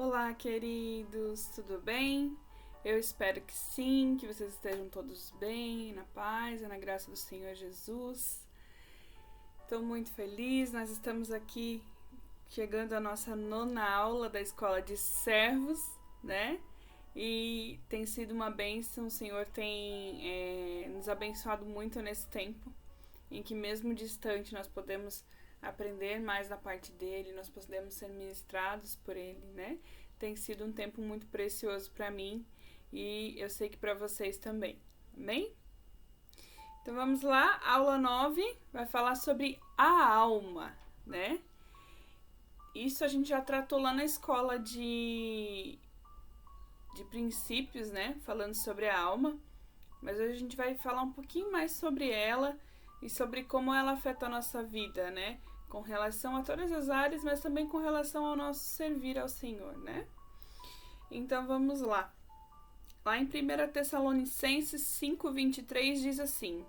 Olá, queridos, tudo bem? Eu espero que sim, que vocês estejam todos bem, na paz e na graça do Senhor Jesus. Estou muito feliz, nós estamos aqui chegando à nossa 9ª aula da Escola de Servos, né? E tem sido uma bênção, o Senhor tem nos abençoado muito nesse tempo, em que mesmo distante nós podemos aprender mais da parte dele, nós podemos ser ministrados por ele, né? Tem sido um tempo muito precioso para mim e eu sei que para vocês também. Amém? Então vamos lá, aula 9 vai falar sobre a alma, né? Isso a gente já tratou lá na escola de princípios, né? Falando sobre a alma, mas hoje a gente vai falar um pouquinho mais sobre ela e sobre como ela afeta a nossa vida, né? Com relação a todas as áreas, mas também com relação ao nosso servir ao Senhor, né? Então vamos lá. Lá em 1 Tessalonicenses 5:23 diz assim: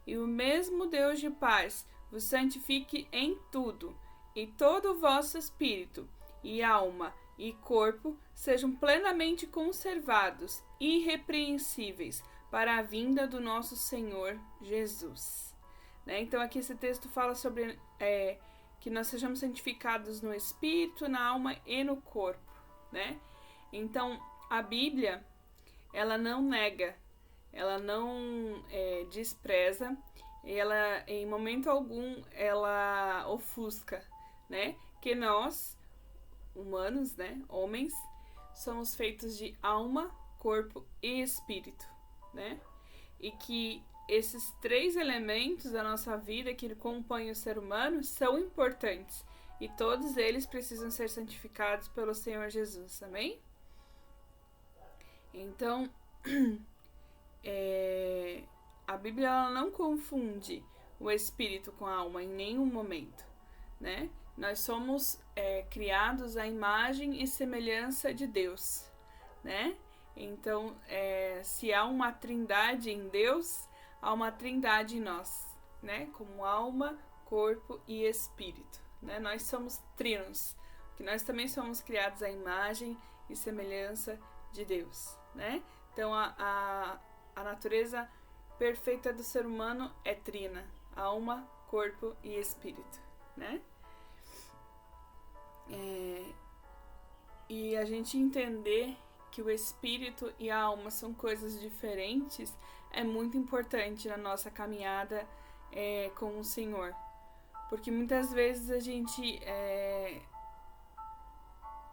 E o mesmo Deus de paz vos santifique em tudo, e todo o vosso espírito, e alma, e corpo sejam plenamente conservados, irrepreensíveis, para a vinda do nosso Senhor Jesus. Né? Então aqui esse texto fala sobre que nós sejamos santificados no espírito, na alma e no corpo. Né? Então a Bíblia, ela não nega, ela não despreza, ela em momento algum ela ofusca, né? Que nós, humanos, né, homens, somos feitos de alma, corpo e espírito, né? E que esses 3 elementos da nossa vida que compõem o ser humano são importantes e todos eles precisam ser santificados pelo Senhor Jesus, amém? Então, a Bíblia ela não confunde o espírito com a alma em nenhum momento, né? Nós somos criados à imagem e semelhança de Deus, né? Então, se há uma trindade em Deus, há uma trindade em nós, né? Como alma, corpo e espírito, né? Nós somos trinos, que nós também somos criados à imagem e semelhança de Deus, né? Então, a natureza perfeita do ser humano é trina, alma, corpo e espírito, né? E a gente entender que o espírito e a alma são coisas diferentes é muito importante na nossa caminhada com o Senhor. Porque muitas vezes a gente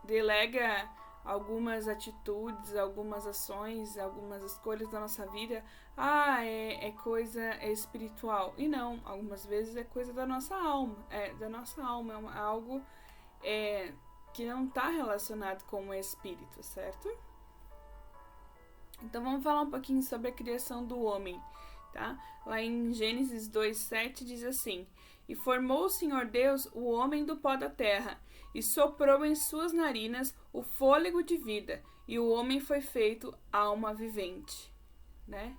delega algumas atitudes, algumas ações, algumas escolhas da nossa vida, coisa espiritual. E não, algumas vezes é coisa da nossa alma. É algo que não está relacionado com o espírito, certo? Então vamos falar um pouquinho sobre a criação do homem, tá? Lá em Gênesis 2:7 diz assim: E formou o Senhor Deus o homem do pó da terra, e soprou em suas narinas o fôlego de vida, e o homem foi feito alma vivente, né?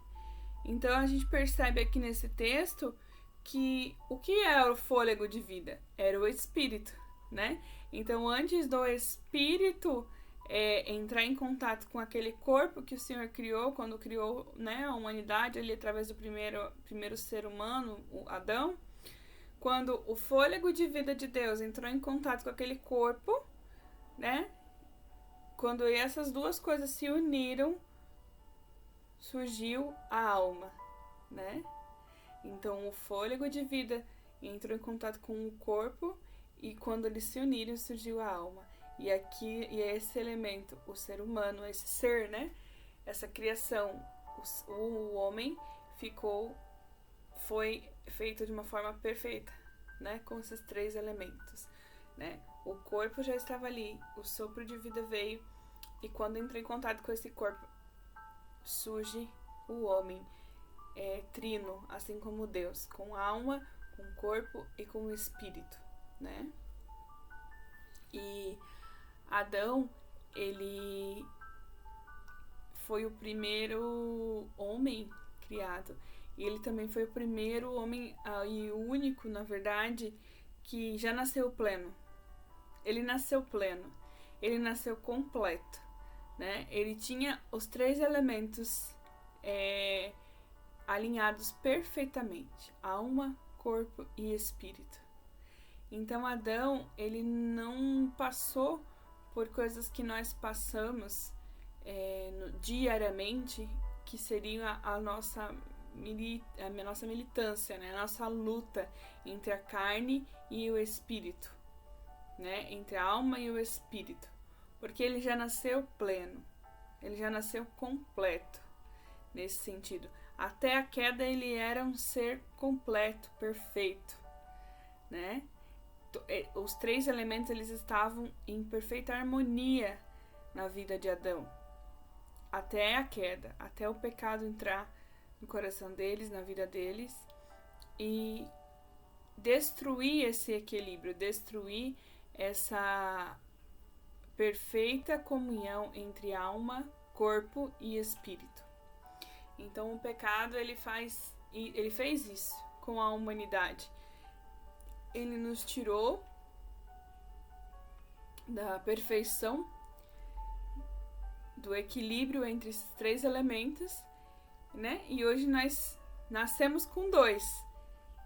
Então a gente percebe aqui nesse texto que o que era o fôlego de vida? Era o espírito, né? Então antes do espírito entrar em contato com aquele corpo que o Senhor criou, quando criou, né, a humanidade ali através do primeiro ser humano, o Adão, quando o fôlego de vida de Deus entrou em contato com aquele corpo, né, quando essas duas coisas se uniram, surgiu a alma, né? Então o fôlego de vida entrou em contato com o corpo e quando eles se uniram surgiu a alma. E esse elemento, o ser humano, esse ser, né? Essa criação, o homem foi feito de uma forma perfeita, né? Com esses 3 elementos, né? O corpo já estava ali, o sopro de vida veio e quando entrou em contato com esse corpo, surge o homem trino, assim como Deus, com alma, com corpo e com espírito, né? E Adão, ele foi o primeiro homem criado. E ele também foi o primeiro homem e o único, na verdade, que já nasceu pleno. Ele nasceu pleno. ele nasceu completo, né? Ele tinha os 3 elementos alinhados perfeitamente: alma, corpo e espírito. Então Adão, ele não passou por coisas que nós passamos diariamente, que seriam a nossa militância, né? A nossa luta entre a carne e o espírito, né? Entre a alma e o espírito, porque ele já nasceu pleno, ele já nasceu completo nesse sentido. Até a queda ele era um ser completo, perfeito, né? Os 3 elementos eles estavam em perfeita harmonia na vida de Adão, até a queda, até o pecado entrar no coração deles, na vida deles, e destruir esse equilíbrio, destruir essa perfeita comunhão entre alma, corpo e espírito. Então o pecado ele fez isso com a humanidade. Ele nos tirou da perfeição, do equilíbrio entre esses 3 elementos, né? E hoje nós nascemos com 2,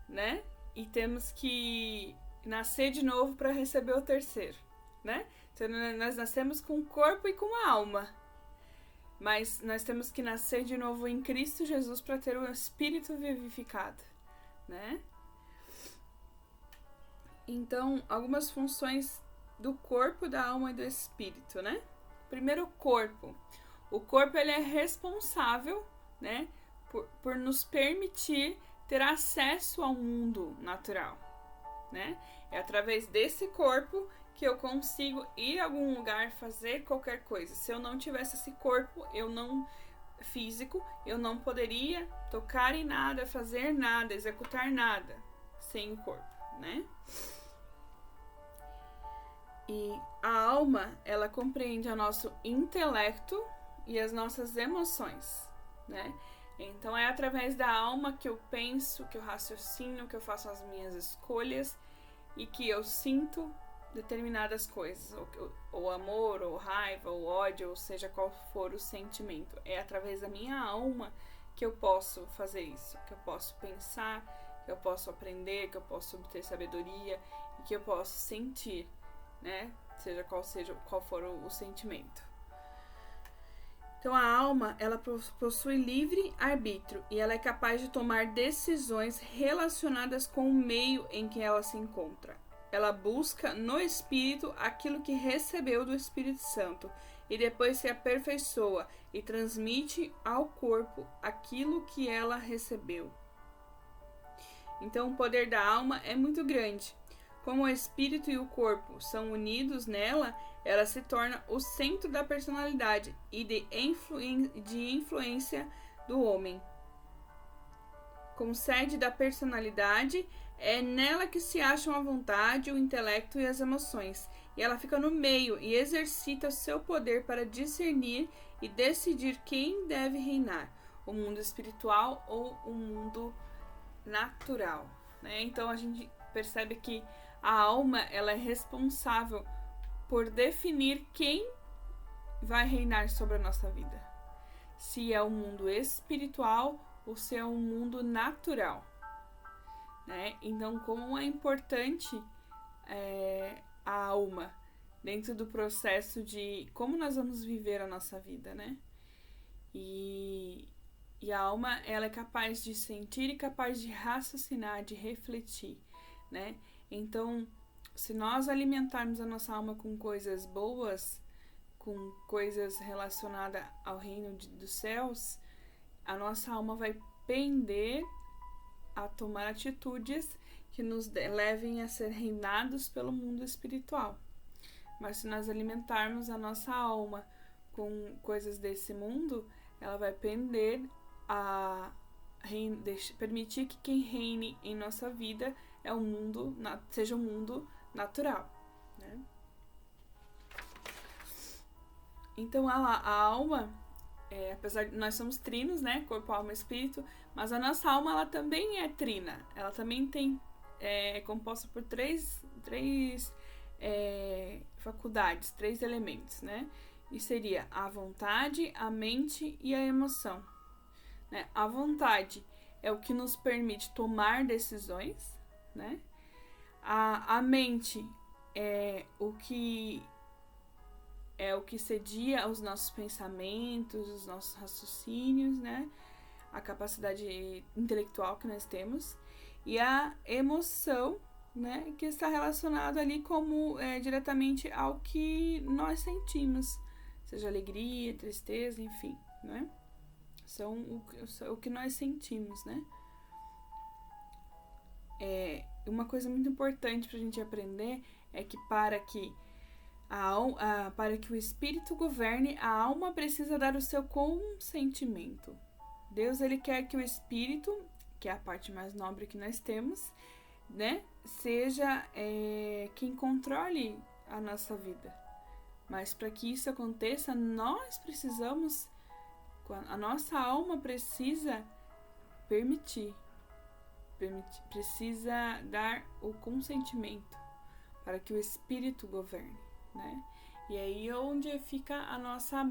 né? E temos que nascer de novo para receber o terceiro, né? Então nós nascemos com o corpo e com a alma, mas nós temos que nascer de novo em Cristo Jesus para ter o espírito vivificado, né? Então, algumas funções do corpo, da alma e do espírito, né? Primeiro, o corpo. O corpo ele é responsável, né, por nos permitir ter acesso ao mundo natural, né? É através desse corpo que eu consigo ir a algum lugar, fazer qualquer coisa. Se eu não tivesse esse corpo, físico, eu não poderia tocar em nada, fazer nada, executar nada sem o corpo, né? E a alma, ela compreende o nosso intelecto e as nossas emoções, né? Então é através da alma que eu penso, que eu raciocino, que eu faço as minhas escolhas e que eu sinto determinadas coisas, ou amor, ou raiva, ou ódio, ou seja qual for o sentimento. É através da minha alma que eu posso fazer isso, que eu posso pensar, que eu posso aprender, que eu posso obter sabedoria e que eu posso sentir, né? Seja qual for o sentimento. Então a alma, ela possui livre arbítrio e ela é capaz de tomar decisões relacionadas com o meio em que ela se encontra. Ela busca no Espírito aquilo que recebeu do Espírito Santo e depois se aperfeiçoa e transmite ao corpo aquilo que ela recebeu. Então o poder da alma é muito grande. Como o espírito e o corpo são unidos nela, ela se torna o centro da personalidade e de influência do homem. Como sede da personalidade, é nela que se acham a vontade, o intelecto e as emoções. E ela fica no meio e exercita seu poder para discernir e decidir quem deve reinar, o mundo espiritual ou o mundo natural, né? Então a gente percebe que a alma, ela é responsável por definir quem vai reinar sobre a nossa vida. Se é o mundo espiritual ou se é o mundo natural, né? Então, como é importante a alma dentro do processo de como nós vamos viver a nossa vida, né? E a alma, ela é capaz de sentir e capaz de raciocinar, de refletir, né? Então, se nós alimentarmos a nossa alma com coisas boas, com coisas relacionadas ao reino dos céus, a nossa alma vai pender a tomar atitudes que nos levem a ser reinados pelo mundo espiritual. Mas se nós alimentarmos a nossa alma com coisas desse mundo, ela vai pender a permitir que quem reine em nossa vida seja o mundo natural, né? Então a alma, apesar de nós somos trinos, né? Corpo, alma e espírito, mas a nossa alma ela também é trina. Ela também é composta por três faculdades, 3 elementos, né? E seria a vontade, a mente e a emoção, né? A vontade é o que nos permite tomar decisões, né? A mente é o que cedia aos nossos pensamentos, os nossos raciocínios, né? A capacidade intelectual que nós temos. E a emoção, né? Que está relacionada ali como diretamente ao que nós sentimos. Seja alegria, tristeza, enfim, né? São o que nós sentimos, né? Uma coisa muito importante para a gente aprender é que para que o espírito governe, a alma precisa dar o seu consentimento. Deus, ele quer que o espírito, que é a parte mais nobre que nós temos, né, seja quem controle a nossa vida. Mas para que isso aconteça, nós precisamos, a nossa alma precisa permitir, precisa dar o consentimento para que o espírito governe, né? E aí é onde fica a nossa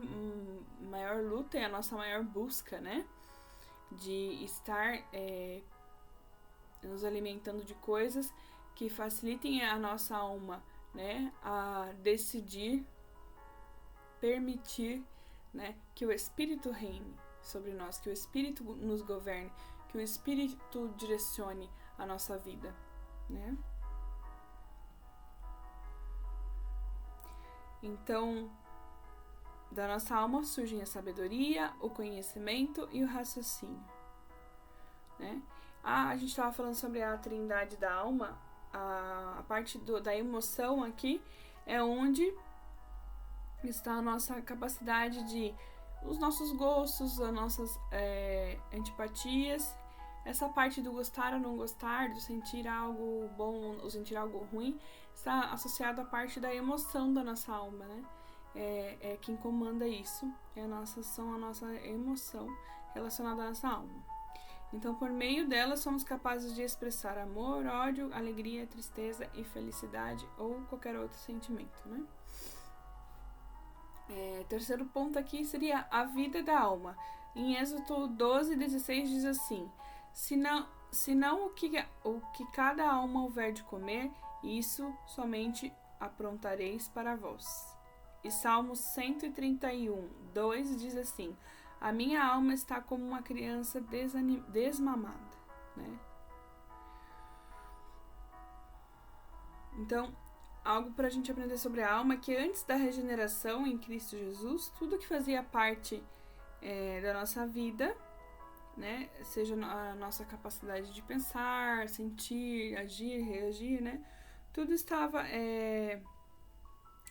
maior luta e a nossa maior busca, né? De estar nos alimentando de coisas que facilitem a nossa alma, né? A decidir, permitir, né? Que o Espírito reine sobre nós, que o Espírito nos governe, que o Espírito direcione a nossa vida, né? Então, da nossa alma surgem a sabedoria, o conhecimento e o raciocínio, né? A gente estava falando sobre a trindade da alma, a parte da emoção aqui é onde está a nossa capacidade de os nossos gostos, as nossas antipatias, essa parte do gostar ou não gostar, do sentir algo bom ou sentir algo ruim, está associada à parte da emoção da nossa alma, né? Quem comanda isso é a nossa emoção relacionada à nossa alma. Então, por meio dela, somos capazes de expressar amor, ódio, alegria, tristeza e felicidade ou qualquer outro sentimento, né? Terceiro ponto aqui seria a vida da alma. Em Êxodo 12:16 diz assim: Se não o que cada alma houver de comer, isso somente aprontareis para vós. E Salmos 131:2 diz assim: A minha alma está como uma criança desmamada, né? Então, algo para a gente aprender sobre a alma é que antes da regeneração em Cristo Jesus, tudo que fazia parte da nossa vida, né, seja a nossa capacidade de pensar, sentir, agir, reagir, né, tudo estava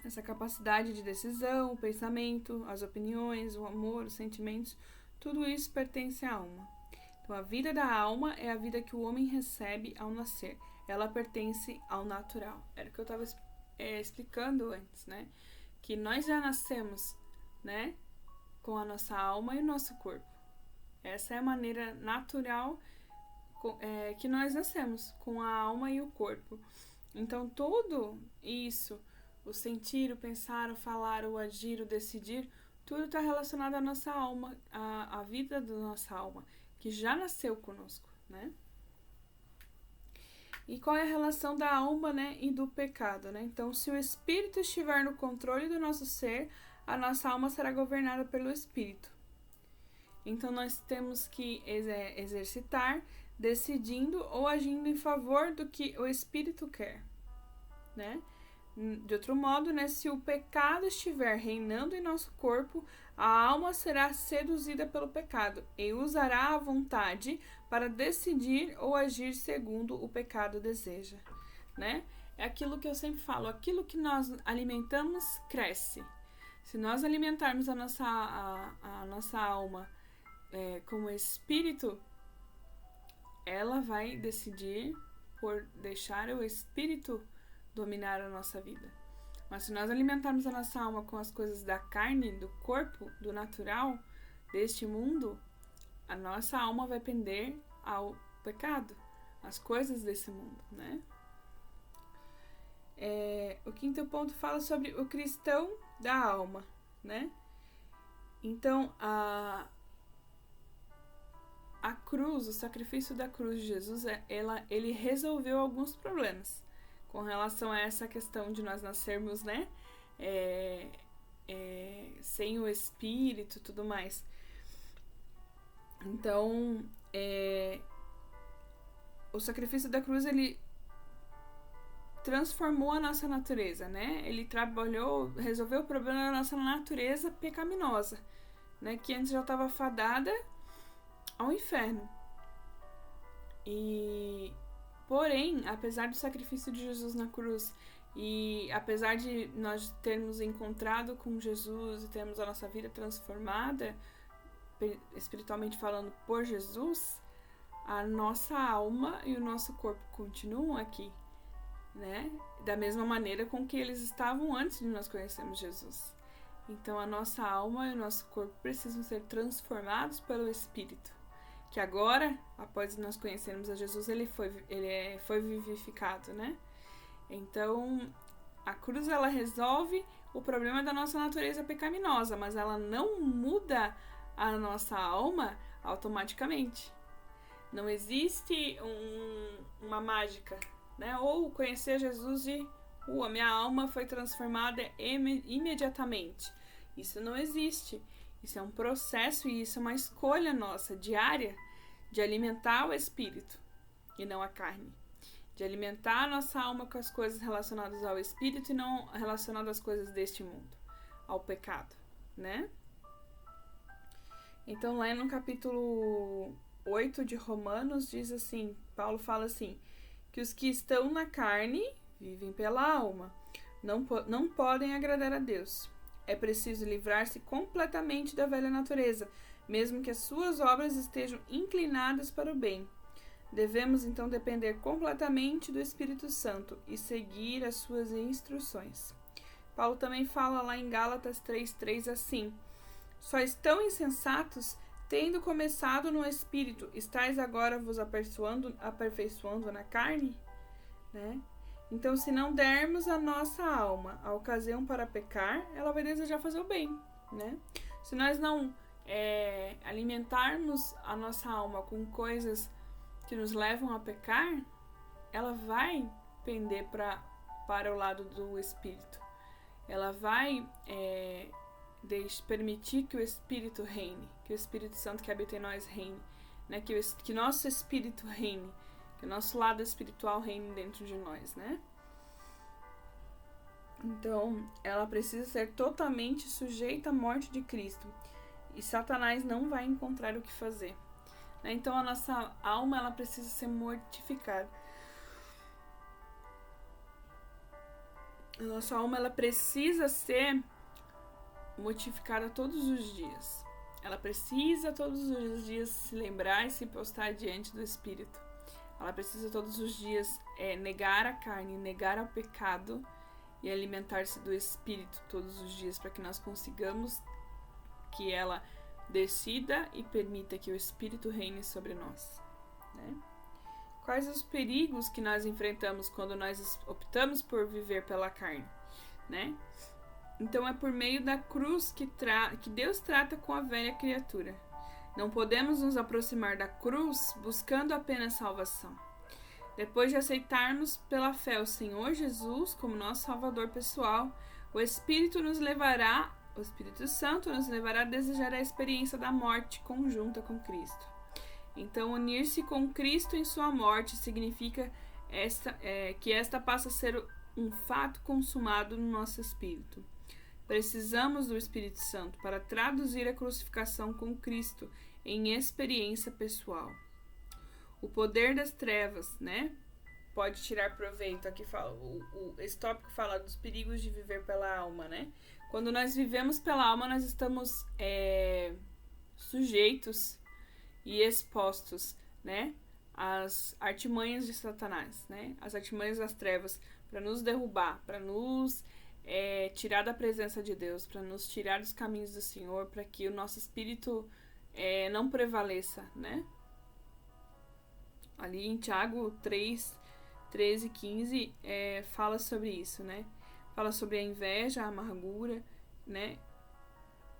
essa capacidade de decisão, o pensamento, as opiniões, o amor, os sentimentos, tudo isso pertence à alma. Então, a vida da alma é a vida que o homem recebe ao nascer. Ela pertence ao natural. Era o que eu estava explicando antes, né? Que nós já nascemos, né? Com a nossa alma e o nosso corpo. Essa é a maneira natural que nós nascemos, com a alma e o corpo. Então, tudo isso, o sentir, o pensar, o falar, o agir, o decidir, tudo está relacionado à nossa alma, à vida da nossa alma, que já nasceu conosco, né? E qual é a relação da alma, né, e do pecado, né? Então, se o espírito estiver no controle do nosso ser, a nossa alma será governada pelo espírito. Então, nós temos que exercitar, decidindo ou agindo em favor do que o espírito quer, né? De outro modo, né, se o pecado estiver reinando em nosso corpo, a alma será seduzida pelo pecado e usará a vontade para decidir ou agir segundo o pecado deseja, né? É aquilo que eu sempre falo, aquilo que nós alimentamos cresce. Se nós alimentarmos a nossa alma como espírito, ela vai decidir por deixar o espírito dominar a nossa vida. Mas se nós alimentarmos a nossa alma com as coisas da carne, do corpo, do natural, deste mundo, a nossa alma vai pender ao pecado, às coisas desse mundo, né? o quinto ponto fala sobre o cristão da alma, né? Então, a cruz, o sacrifício da cruz de Jesus, ele resolveu alguns problemas com relação a essa questão de nós nascermos, né? Sem o Espírito e tudo mais. Então, o sacrifício da cruz, ele transformou a nossa natureza, né? Ele resolveu o problema da nossa natureza pecaminosa, né? Que antes já estava fadada ao inferno. Porém, apesar do sacrifício de Jesus na cruz e apesar de nós termos encontrado com Jesus e termos a nossa vida transformada, espiritualmente falando, por Jesus, a nossa alma e o nosso corpo continuam aqui, né? Da mesma maneira com que eles estavam antes de nós conhecermos Jesus. Então, a nossa alma e o nosso corpo precisam ser transformados pelo Espírito, que agora, após nós conhecermos a Jesus, ele foi vivificado, né? Então, a cruz, ela resolve o problema da nossa natureza pecaminosa, mas ela não muda a nossa alma automaticamente. Não existe uma mágica, né? Ou conhecer Jesus e a minha alma foi transformada imediatamente. Isso não existe. Isso é um processo e isso é uma escolha nossa, diária, de alimentar o espírito e não a carne. De alimentar a nossa alma com as coisas relacionadas ao espírito e não relacionadas às coisas deste mundo, ao pecado, né? Então, lá no capítulo 8 de Romanos, diz assim, Paulo fala assim, que os que estão na carne vivem pela alma, não podem agradar a Deus. É preciso livrar-se completamente da velha natureza, mesmo que as suas obras estejam inclinadas para o bem. Devemos então depender completamente do Espírito Santo e seguir as suas instruções. Paulo também fala lá em Gálatas 3:3 assim: só estão insensatos, tendo começado no Espírito, estáis agora vos aperfeiçoando na carne? Né? Então, se não dermos à nossa alma a ocasião para pecar, ela vai desejar fazer o bem, né? Se nós não alimentarmos a nossa alma com coisas que nos levam a pecar, ela vai pender para o lado do Espírito. Ela vai permitir que o Espírito reine, que o Espírito Santo que habita em nós reine, né? Que nosso Espírito reine, que o nosso lado espiritual reine dentro de nós, né? Então, ela precisa ser totalmente sujeita à morte de Cristo. E Satanás não vai encontrar o que fazer. Né? Então, a nossa alma, ela precisa ser mortificada. A nossa alma, ela precisa ser mortificada todos os dias. Ela precisa todos os dias se lembrar e se postar diante do Espírito. Ela precisa todos os dias negar a carne, negar o pecado e alimentar-se do Espírito todos os dias, para que nós consigamos que ela decida e permita que o Espírito reine sobre nós. Né? Quais os perigos que nós enfrentamos quando nós optamos por viver pela carne? Né? Então é por meio da cruz que Deus trata com a velha criatura. Não podemos nos aproximar da cruz buscando apenas salvação. Depois de aceitarmos pela fé o Senhor Jesus como nosso Salvador pessoal, o Espírito Santo nos levará a desejar a experiência da morte conjunta com Cristo. Então, unir-se com Cristo em sua morte significa que esta passa a ser um fato consumado no nosso espírito. Precisamos do Espírito Santo para traduzir a crucificação com Cristo em experiência pessoal. O poder das trevas, né? Pode tirar proveito. Aqui fala, esse tópico fala dos perigos de viver pela alma, né? Quando nós vivemos pela alma, nós estamos sujeitos e expostos, né? Às artimanhas de Satanás, né? As artimanhas das trevas, para nos derrubar, para nos tirar da presença de Deus, para nos tirar dos caminhos do Senhor, para que o nosso espírito não prevaleça, né? Ali em Tiago 3, 13, 15 fala sobre isso, né? Fala sobre a inveja, a amargura, né?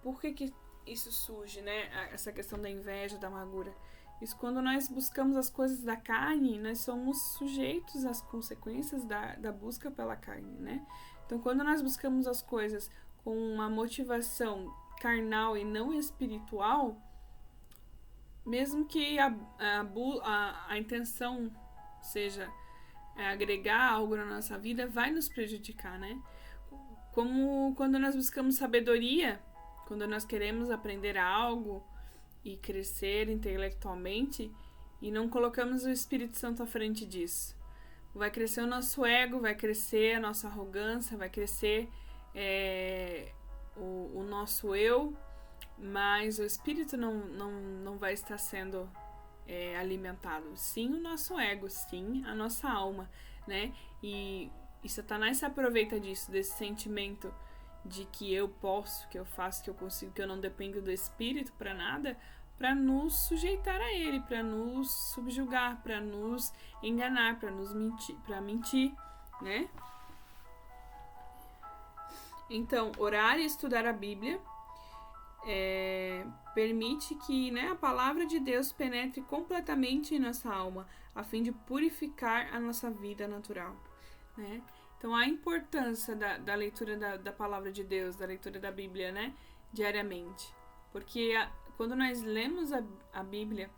Por que isso surge, né? Essa questão da inveja, da amargura. Isso, quando nós buscamos as coisas da carne, nós somos sujeitos às consequências da busca pela carne, né? Então, quando nós buscamos as coisas com uma motivação carnal e não espiritual, mesmo que a intenção seja agregar algo na nossa vida, vai nos prejudicar, né? Como quando nós buscamos sabedoria, quando nós queremos aprender algo e crescer intelectualmente e não colocamos o Espírito Santo à frente disso. Vai crescer o nosso ego, vai crescer a nossa arrogância, vai crescer o nosso eu, mas o Espírito não vai estar sendo alimentado. Sim, o nosso ego, sim, a nossa alma, né? E Satanás se aproveita disso, desse sentimento de que eu posso, que eu faço, que eu consigo, que eu não dependo do Espírito para nada, para nos sujeitar a ele, para nos subjugar, para nos enganar, para mentir, né? Então, orar e estudar a Bíblia permite que, né, a palavra de Deus penetre completamente em nossa alma, a fim de purificar a nossa vida natural, né? Então, a importância da leitura da palavra de Deus, da leitura da Bíblia, né, diariamente. Porque quando nós lemos a Bíblia,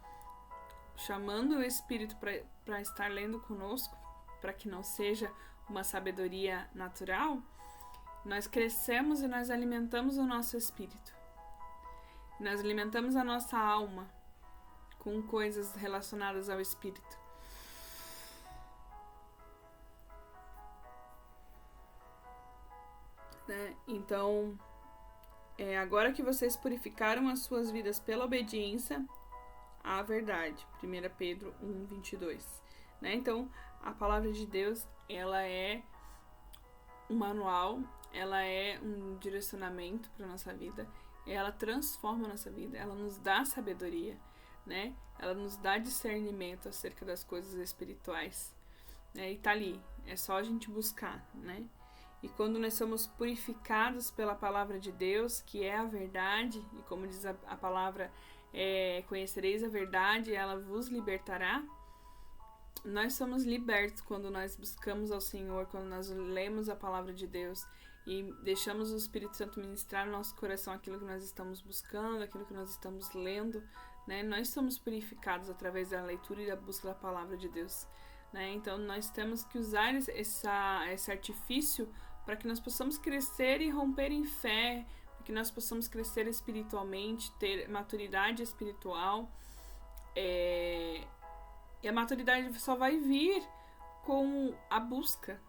chamando o Espírito para estar lendo conosco, para que não seja uma sabedoria natural, nós crescemos e nós alimentamos o nosso espírito. Nós alimentamos a nossa alma com coisas relacionadas ao Espírito. Né? Então, agora que vocês purificaram as suas vidas pela obediência à verdade. 1 Pedro 1, 22. Né? Então, a palavra de Deus, ela é um manual, ela é um direcionamento para a nossa vida. Ela transforma a nossa vida, ela nos dá sabedoria, né? Ela nos dá discernimento acerca das coisas espirituais, né? E tá ali, é só a gente buscar, né? E quando nós somos purificados pela palavra de Deus, que é a verdade, e como diz a palavra, conhecereis a verdade, ela vos libertará. Nós somos libertos quando nós buscamos ao Senhor, quando nós lemos a palavra de Deus e deixamos o Espírito Santo ministrar no nosso coração aquilo que nós estamos buscando, aquilo que nós estamos lendo, né? Nós somos purificados através da leitura e da busca da palavra de Deus, né? Então nós temos que usar esse artifício para que nós possamos crescer e romper em fé, para que nós possamos crescer espiritualmente, ter maturidade espiritual. E a maturidade só vai vir com a busca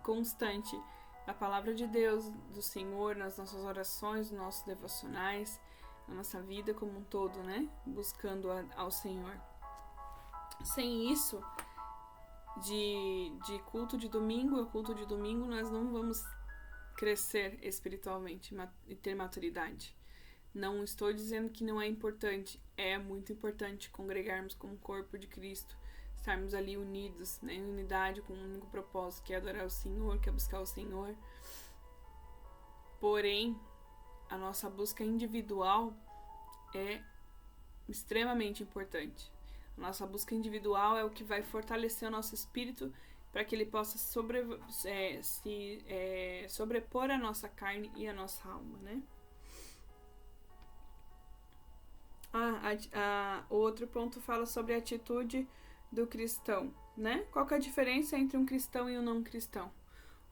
constante da palavra de Deus, do Senhor, nas nossas orações, nos nossos devocionais, na nossa vida como um todo, né? Buscando ao Senhor. Sem isso, de culto de domingo a culto de domingo, nós não vamos crescer espiritualmente e ter maturidade. Não estou dizendo que não é importante, é muito importante congregarmos como corpo de Cristo, estarmos ali unidos, né, em unidade com um único propósito, que é adorar o Senhor, que é buscar o Senhor. Porém, a nossa busca individual é extremamente importante. A nossa busca individual é o que vai fortalecer o nosso espírito para que ele possa sobrepor a nossa carne e a nossa alma, né? O outro ponto fala sobre a atitude do cristão, né? Qual que é a diferença entre um cristão e um não cristão?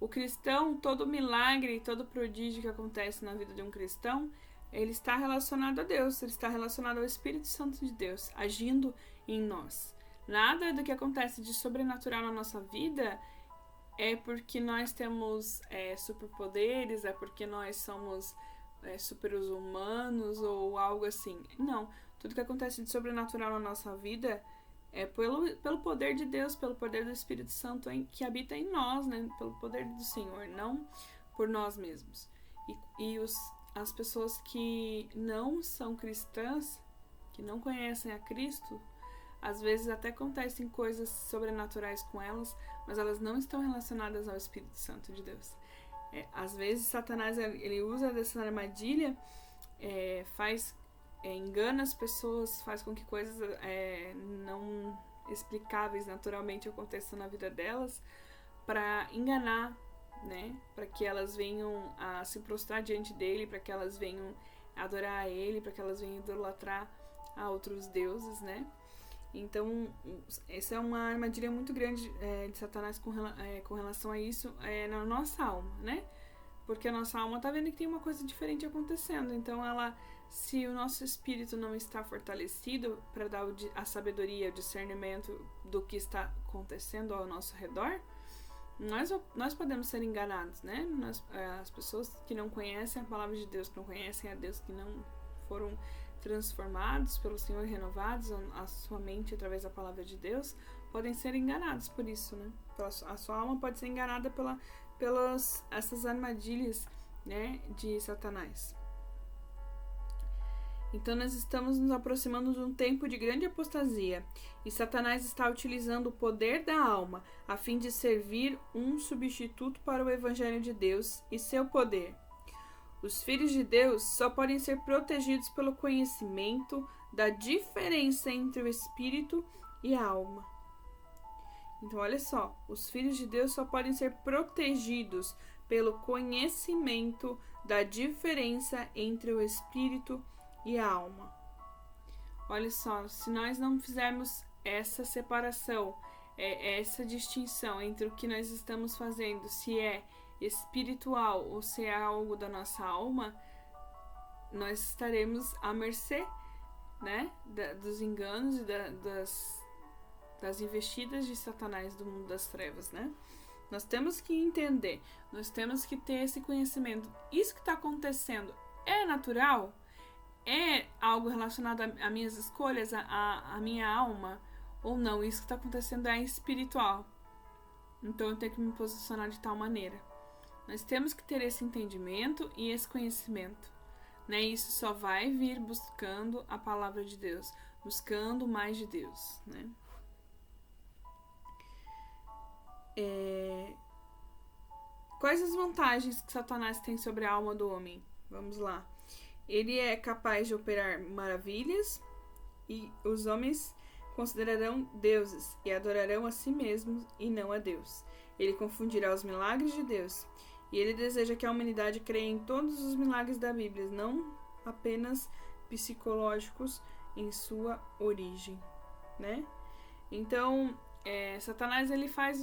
O cristão, todo milagre, todo prodígio que acontece na vida de um cristão, ele está relacionado a Deus, ele está relacionado ao Espírito Santo de Deus, agindo em nós. Nada do que acontece de sobrenatural na nossa vida é porque nós temos superpoderes, é porque nós somos super-humanos ou algo assim. Não, tudo que acontece de sobrenatural na nossa vida é pelo poder de Deus, pelo poder do Espírito Santo que habita em nós, né? Pelo poder do Senhor, não por nós mesmos. E as pessoas que não são cristãs, que não conhecem a Cristo, às vezes até acontecem coisas sobrenaturais com elas, mas elas não estão relacionadas ao Espírito Santo de Deus. Às vezes Satanás ele usa dessa armadilha, engana as pessoas, faz com que coisas não explicáveis naturalmente aconteçam na vida delas, para enganar, né? Para que elas venham a se prostrar diante dele, para que elas venham adorar a ele, para que elas venham idolatrar a outros deuses, né? Então, essa é uma armadilha muito grande de Satanás com relação a isso na nossa alma, né? Porque a nossa alma tá vendo que tem uma coisa diferente acontecendo. Então, se o nosso espírito não está fortalecido para dar a sabedoria, o discernimento do que está acontecendo ao nosso redor, nós podemos ser enganados, né? As pessoas que não conhecem a palavra de Deus, que não conhecem a Deus, que não foram transformados pelo Senhor, renovados a sua mente através da palavra de Deus, podem ser enganados por isso, né? A sua alma pode ser enganada pelas essas armadilhas, né, de Satanás. Então nós estamos nos aproximando de um tempo de grande apostasia, e Satanás está utilizando o poder da alma a fim de servir um substituto para o Evangelho de Deus e seu poder. Os filhos de Deus só podem ser protegidos pelo conhecimento da diferença entre o espírito e a alma. Então, olha só, os filhos de Deus só podem ser protegidos pelo conhecimento da diferença entre o espírito e a alma. Olha só, se nós não fizermos essa separação, essa distinção entre o que nós estamos fazendo, se é espiritual ou se é algo da nossa alma, nós estaremos à mercê, né, dos enganos e das investidas de Satanás do mundo das trevas, né? Nós temos que entender, nós temos que ter esse conhecimento. Isso que está acontecendo é natural? É algo relacionado a minhas escolhas, a minha alma? Ou não? Isso que está acontecendo é espiritual. Então eu tenho que me posicionar de tal maneira. Nós temos que ter esse entendimento e esse conhecimento, né? Isso só vai vir buscando a palavra de Deus, buscando mais de Deus, né? Quais as vantagens que Satanás tem sobre a alma do homem? Vamos lá. Ele é capaz de operar maravilhas, e os homens considerarão deuses e adorarão a si mesmos e não a Deus. Ele confundirá os milagres de Deus. E ele deseja que a humanidade creia em todos os milagres da Bíblia, não apenas psicológicos em sua origem, né? Então, Satanás, ele faz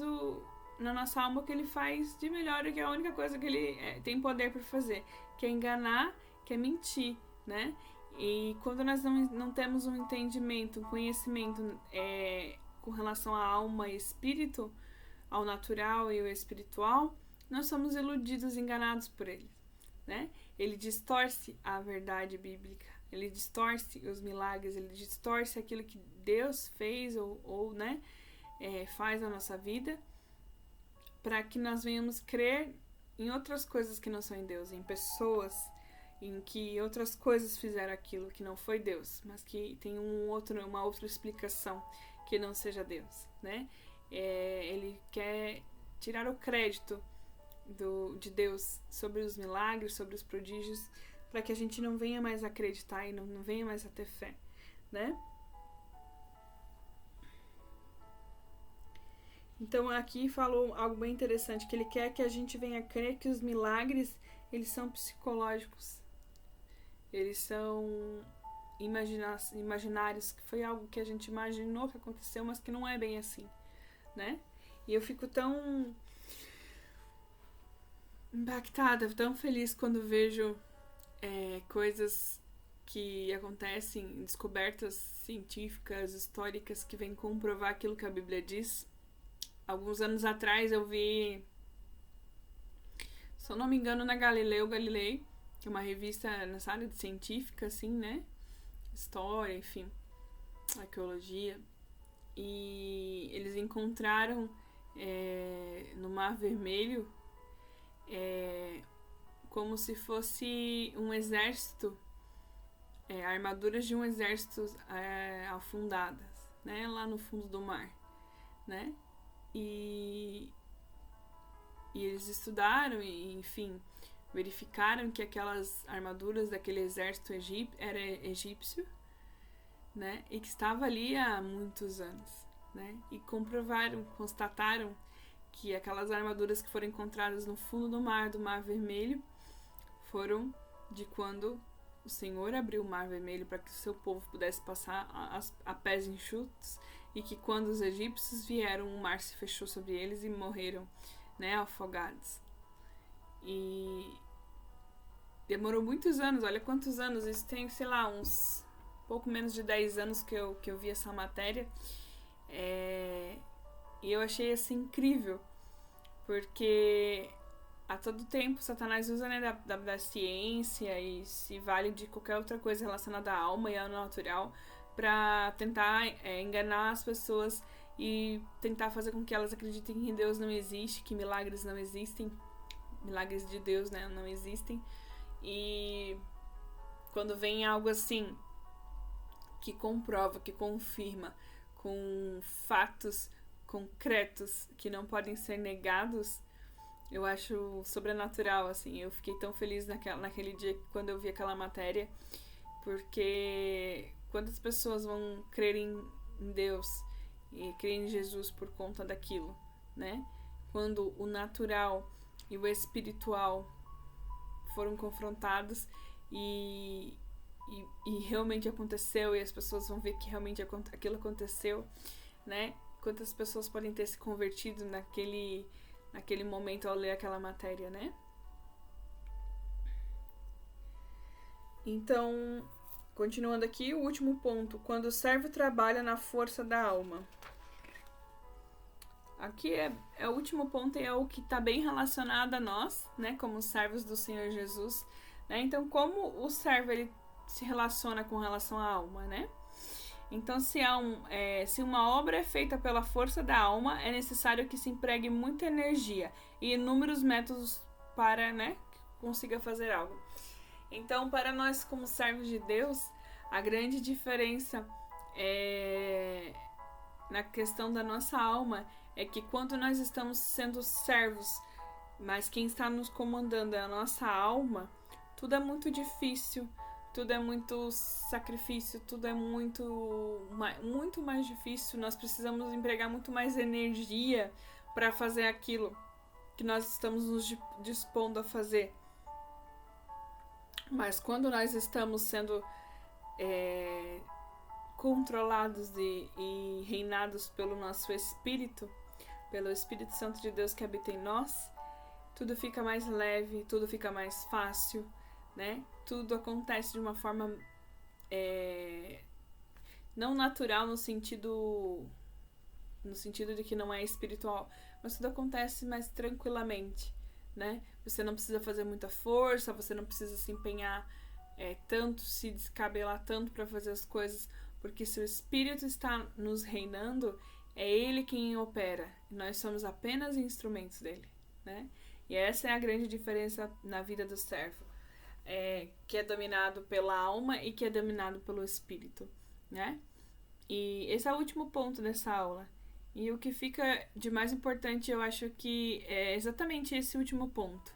na nossa alma o que ele faz de melhor, e que é a única coisa que ele tem poder para fazer, que é enganar, que é mentir, né? E quando nós não temos um entendimento, um conhecimento com relação à alma e espírito, ao natural e ao espiritual, nós somos iludidos, enganados por ele, né? Ele distorce a verdade bíblica, ele distorce os milagres, ele distorce aquilo que Deus fez ou né, faz na nossa vida, para que nós venhamos crer em outras coisas que não são em Deus, em pessoas, em que outras coisas fizeram aquilo que não foi Deus, mas que tem uma outra explicação que não seja Deus, né? Ele quer tirar o crédito de Deus sobre os milagres, sobre os prodígios, para que a gente não venha mais acreditar e não venha mais a ter fé, né? Então aqui falou algo bem interessante, que ele quer que a gente venha crer que os milagres, eles são psicológicos, eles são imaginários, que foi algo que a gente imaginou que aconteceu, mas que não é bem assim, né? E eu fico tão impactada, tão feliz quando vejo coisas que acontecem, descobertas científicas, históricas, que vêm comprovar aquilo que a Bíblia diz. Alguns anos atrás eu vi, se eu não me engano, na Galileu Galilei, que é uma revista nessa área de científica, assim, né? História, enfim, arqueologia. E eles encontraram no Mar Vermelho como se fosse um exército, armaduras de um exército afundadas, né, lá no fundo do mar, né? E eles estudaram e, enfim, verificaram que aquelas armaduras daquele exército era egípcio, né? E que estava ali há muitos anos, né? E constataram que aquelas armaduras que foram encontradas no fundo do Mar Vermelho, foram de quando o Senhor abriu o Mar Vermelho para que o seu povo pudesse passar a pés enxutos, e que quando os egípcios vieram, o mar se fechou sobre eles e morreram, né, afogados. E demorou muitos anos, olha quantos anos, isso tem, sei lá, uns pouco menos de 10 anos que eu vi essa matéria, e eu achei assim incrível, porque a todo tempo Satanás usa, né, da ciência e se vale de qualquer outra coisa relacionada à alma e ao natural para tentar enganar as pessoas e tentar fazer com que elas acreditem que Deus não existe, que milagres não existem, milagres de Deus, né, não existem. E quando vem algo assim que comprova, que confirma com fatos concretos que não podem ser negados, eu acho sobrenatural, assim. Eu fiquei tão feliz naquele dia quando eu vi aquela matéria, porque quantas pessoas vão crer em Deus e crer em Jesus por conta daquilo, né? Quando o natural e o espiritual foram confrontados e realmente aconteceu, e as pessoas vão ver que realmente aquilo aconteceu, né? Quantas pessoas podem ter se convertido naquele momento ao ler aquela matéria, né? Então, continuando aqui, o último ponto, quando o servo trabalha na força da alma. Aqui é o último ponto e é o que está bem relacionado a nós, né, como servos do Senhor Jesus, né? Então, como o servo ele se relaciona com relação à alma, né? Então, se uma obra é feita pela força da alma, é necessário que se empregue muita energia e inúmeros métodos para, né, que consiga fazer algo. Então, para nós como servos de Deus, a grande diferença na questão da nossa alma é que quando nós estamos sendo servos, mas quem está nos comandando é a nossa alma, tudo é muito difícil, tudo é muito sacrifício, tudo é muito mais difícil. Nós precisamos empregar muito mais energia para fazer aquilo que nós estamos nos dispondo a fazer. Mas quando nós estamos sendo controlados e reinados pelo nosso Espírito, pelo Espírito Santo de Deus que habita em nós, tudo fica mais leve, tudo fica mais fácil, né? Tudo acontece de uma forma não natural no sentido de que não é espiritual, mas tudo acontece mais tranquilamente, né? Você não precisa fazer muita força, você não precisa se empenhar tanto, se descabelar tanto para fazer as coisas, porque se o Espírito está nos reinando, é Ele quem opera, e nós somos apenas instrumentos dele, né? E essa é a grande diferença na vida do servo, que é dominado pela alma e que é dominado pelo Espírito, né? E esse é o último ponto dessa aula. E o que fica de mais importante, eu acho que é exatamente esse último ponto,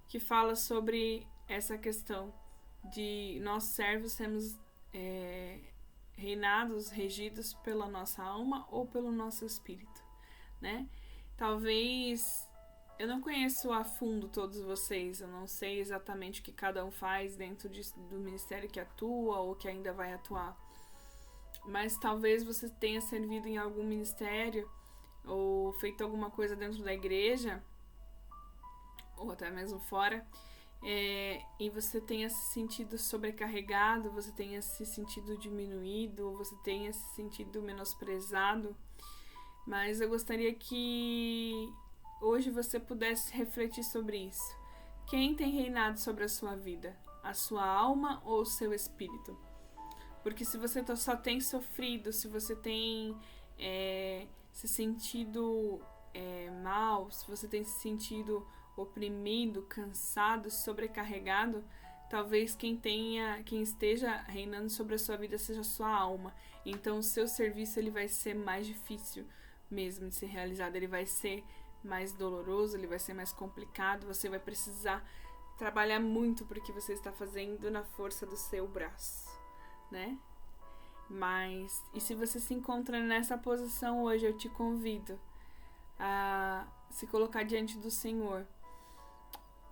que fala sobre essa questão de nós servos sermos reinados, regidos pela nossa alma ou pelo nosso espírito, né? Talvez eu não conheço a fundo todos vocês, eu não sei exatamente o que cada um faz dentro do ministério que atua ou que ainda vai atuar, mas talvez você tenha servido em algum ministério ou feito alguma coisa dentro da igreja ou até mesmo fora, e você tenha se sentido sobrecarregado, você tenha se sentido diminuído, você tenha se sentido menosprezado. Mas eu gostaria que hoje você pudesse refletir sobre isso. Quem tem reinado sobre a sua vida? A sua alma ou o seu espírito? Porque se você só tem sofrido, se você tem se sentido mal, se você tem se sentido oprimido, cansado, sobrecarregado, talvez quem esteja reinando sobre a sua vida seja a sua alma. Então o seu serviço ele vai ser mais difícil mesmo de ser realizado, ele vai ser mais doloroso, ele vai ser mais complicado, você vai precisar trabalhar muito porque você está fazendo na força do seu braço, né? Mas, e se você se encontra nessa posição hoje, eu te convido a se colocar diante do Senhor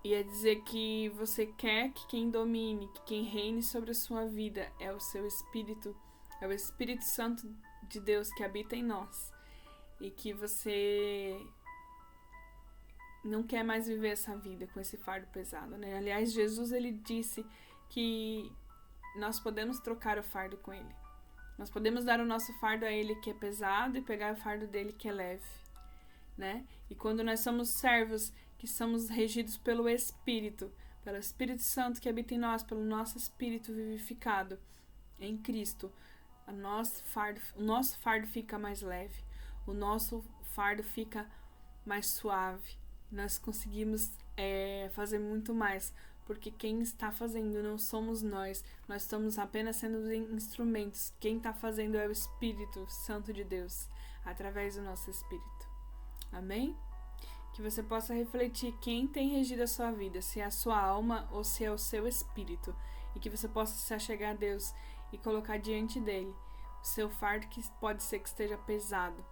e a dizer que você quer que quem domine, que quem reine sobre a sua vida é o seu Espírito, é o Espírito Santo de Deus que habita em nós, e que você não quer mais viver essa vida com esse fardo pesado, né? Aliás, Jesus ele disse que nós podemos trocar o fardo com ele. Nós podemos dar o nosso fardo a ele que é pesado e pegar o fardo dele que é leve, né? E quando nós somos servos que somos regidos pelo Espírito Santo que habita em nós, pelo nosso Espírito vivificado em Cristo, o nosso fardo fica mais leve, o nosso fardo fica mais suave. Nós conseguimos fazer muito mais, porque quem está fazendo não somos nós estamos apenas sendo instrumentos. Quem está fazendo é o Espírito Santo de Deus, através do nosso Espírito. Amém? Que você possa refletir quem tem regido a sua vida, se é a sua alma ou se é o seu Espírito, e que você possa se achegar a Deus e colocar diante dele o seu fardo, que pode ser que esteja pesado,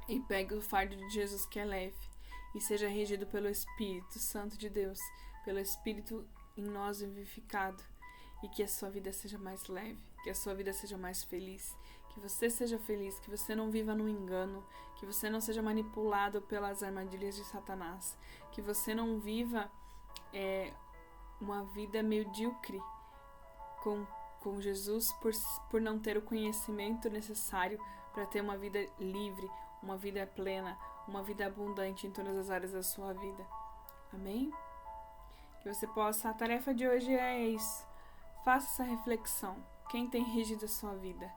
e pegue o fardo de Jesus que é leve, e seja regido pelo Espírito Santo de Deus, pelo Espírito em nós vivificado, e que a sua vida seja mais leve, que a sua vida seja mais feliz, que você seja feliz, que você não viva no engano, que você não seja manipulado pelas armadilhas de Satanás, que você não viva uma vida medíocre com Jesus por não ter o conhecimento necessário para ter uma vida livre, uma vida plena, uma vida abundante em todas as áreas da sua vida. Amém? Que você possa, a tarefa de hoje é isso. Faça essa reflexão. Quem tem regido a sua vida?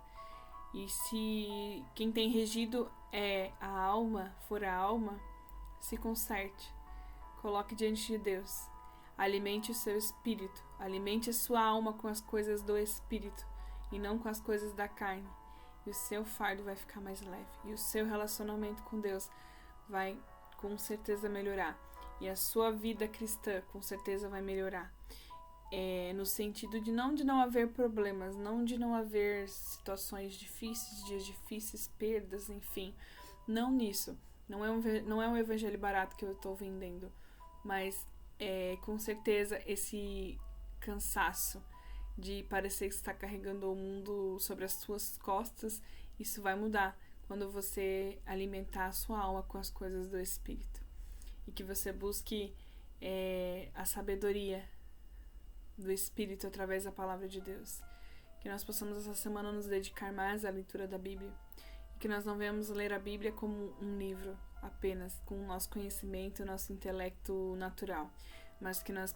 E se quem tem regido é a alma, for a alma, se conserte. Coloque diante de Deus. Alimente o seu espírito. Alimente a sua alma com as coisas do espírito e não com as coisas da carne. E o seu fardo vai ficar mais leve. E o seu relacionamento com Deus vai com certeza melhorar. E a sua vida cristã com certeza vai melhorar. No sentido de não haver problemas, de não haver situações difíceis, dias difíceis, perdas, enfim. Não nisso. Não é um evangelho barato que eu estou vendendo. Mas com certeza esse cansaço de parecer que está carregando o mundo sobre as suas costas, isso vai mudar quando você alimentar a sua alma com as coisas do Espírito. E que você busque a sabedoria do Espírito através da palavra de Deus. Que nós possamos essa semana nos dedicar mais à leitura da Bíblia. E que nós não venhamos ler a Bíblia como um livro apenas, com o nosso conhecimento, o nosso intelecto natural. Mas que nós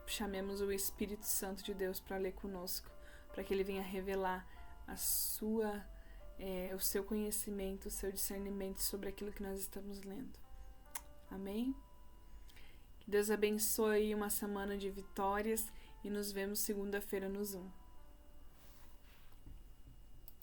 chamemos o Espírito Santo de Deus para ler conosco. Para que ele venha revelar o seu conhecimento, o seu discernimento sobre aquilo que nós estamos lendo. Amém? Que Deus abençoe uma semana de vitórias e nos vemos segunda-feira no Zoom.